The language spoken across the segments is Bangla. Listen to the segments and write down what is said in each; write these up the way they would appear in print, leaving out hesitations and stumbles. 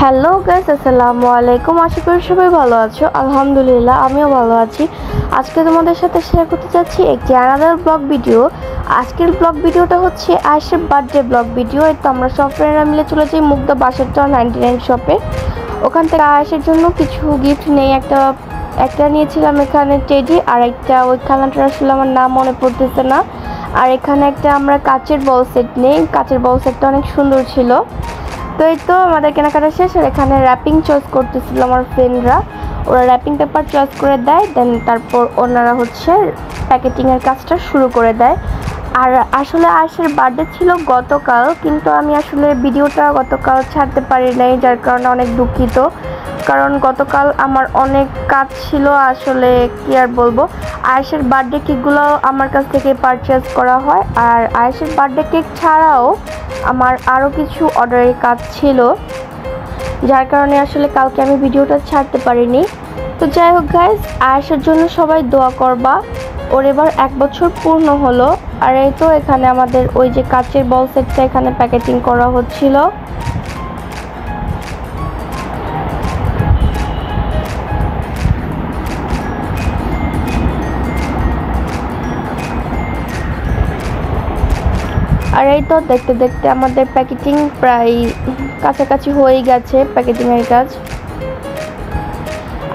হ্যালো গাইস, আসসালামু আলাইকুম। আশা করি সবাই ভালো আছো। আলহামদুলিল্লাহ আমিও ভালো আছি। আজকে তোমাদের সাথে শেয়ার করতে যাচ্ছি একটি আলাদা ব্লগ ভিডিও। আজকের ব্লগ ভিডিওটা হচ্ছে আয়েশের বার্থডে ব্লগ ভিডিও। তো আমরা সব ফ্রেন্ডরা মিলে চলে যাই মুগ্ধা বাসারটা 99 শপে। ওখান থেকে আয়েশের জন্য কিছু গিফট নেই। একটা নিয়েছিলাম এখানে টেডি, আর একটা ওই খেলনাটা আসলে আমার নাম মনে পড়তেছে না। আর এখানে একটা আমরা কাচের বল সেট নেই। কাচের বল সেটটা অনেক সুন্দর ছিল। তো এই তো আমাদের কেনাকাটা শেষ। আর এখানে র্যাপিং চয়েস করতেছিল আমার ফ্রেন্ডরা। ওরা র্যাপিং পেপার চয়েস করে দেয়, দেন তারপর ওনারা হচ্ছে প্যাকেটিংয়ের কাজটা শুরু করে দেয়। আর আসলে আয়েশের বার্থডে ছিল গতকাল, কিন্তু আমি আসলে ভিডিওটা গতকাল ছাড়তে পারি নাই, যার কারণে অনেক দুঃখিত। কারণ গতকাল আমার অনেক কাজ ছিল। আসলে কি আর বলবো, আয়েশের বার্থডে কেকগুলো আমার কাছ থেকে পারচেজ করা হয়। আর আয়েশের বার্থডে কেক ছাড়াও আমার আরও কিছু অর্ডারের কাজ ছিল, যার কারণে আসলে কালকে আমি ভিডিওটা ছাড়তে পারিনি। তো যাই হোক গাইস, আয়েশের জন্য সবাই দোয়া করবা। ওর এবার 1 বছর পূর্ণ হলো। আর এই তো এখানে আমাদের ওই যে কাচের বল সেটটা এখানে প্যাকেটিং করা হচ্ছিল। আর এই তো দেখতে দেখতে আমাদের প্যাকেটিং প্রায় কাছাকাছি হয়ে গেছে, প্যাকেটিংয়ের কাজ।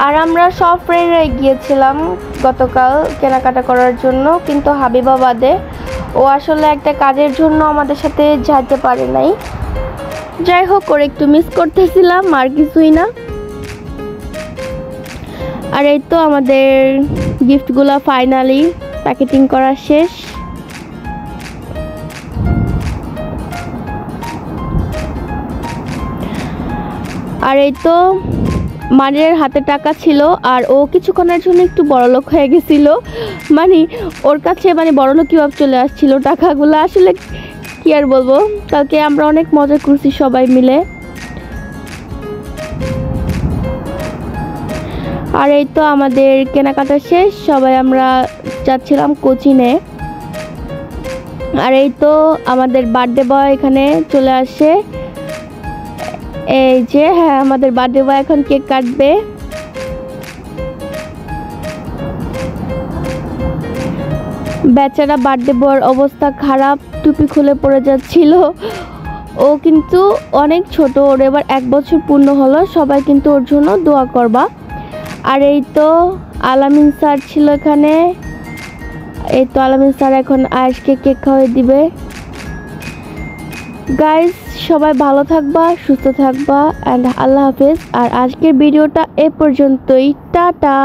আর আমরা সব ফ্রেন্ডরাই গিয়েছিলাম গতকাল কেনাকাটা করার জন্য, কিন্তু হাবিবা বাদে। ও আসলে একটা কাজের জন্য আমাদের সাথে যেতে পারে নাই। যাই হোক, ওর একটু মিস করতেছিলাম, আর কিছুই না। আর এই তো আমাদের গিফটগুলো ফাইনালি প্যাকেটিং করা শেষ। আর এই তো মানের হাতে টাকা ছিল, আর ও কিছুক্ষণের জন্য একটু বড়লোক হয়ে গেছিল। মানে ওর কাছে বড়লোক কিভাবে চলে আসছিল টাকাগুলো, আসলে কি আর বলবো। কালকে আমরা অনেক মজা করছি সবাই মিলে। আর এই তো আমাদের কেনাকাটা শেষ, সবাই আমরা যাচ্ছিলাম কোচিনে। আর এই তো আমাদের বার্থডে বয় এখানে চলে আসে। এই যে হ্যাঁ, আমাদের বার্থডে বয় এখন কেক কাটবে। বেচারা বার্থডে বয়ের অবস্থা খারাপ, টুপি খুলে পড়ে যাচ্ছিল। ও কিন্তু অনেক ছোট, ওর এবার 1 বছর পূর্ণ হলো। সবাই কিন্তু ওর জন্য দোয়া করবা। আর এই তো আলামিন স্যার ছিল এখানে। এই তো আলামিন স্যার এখন আয়েশকে কেক খাওয়াই দিবে। গাইস, সবাই ভালো থাকবা, সুস্থ থাকবা, অ্যান্ড আল্লাহ হাফেজ। আর আজকের ভিডিওটা এ পর্যন্তই। টাটা।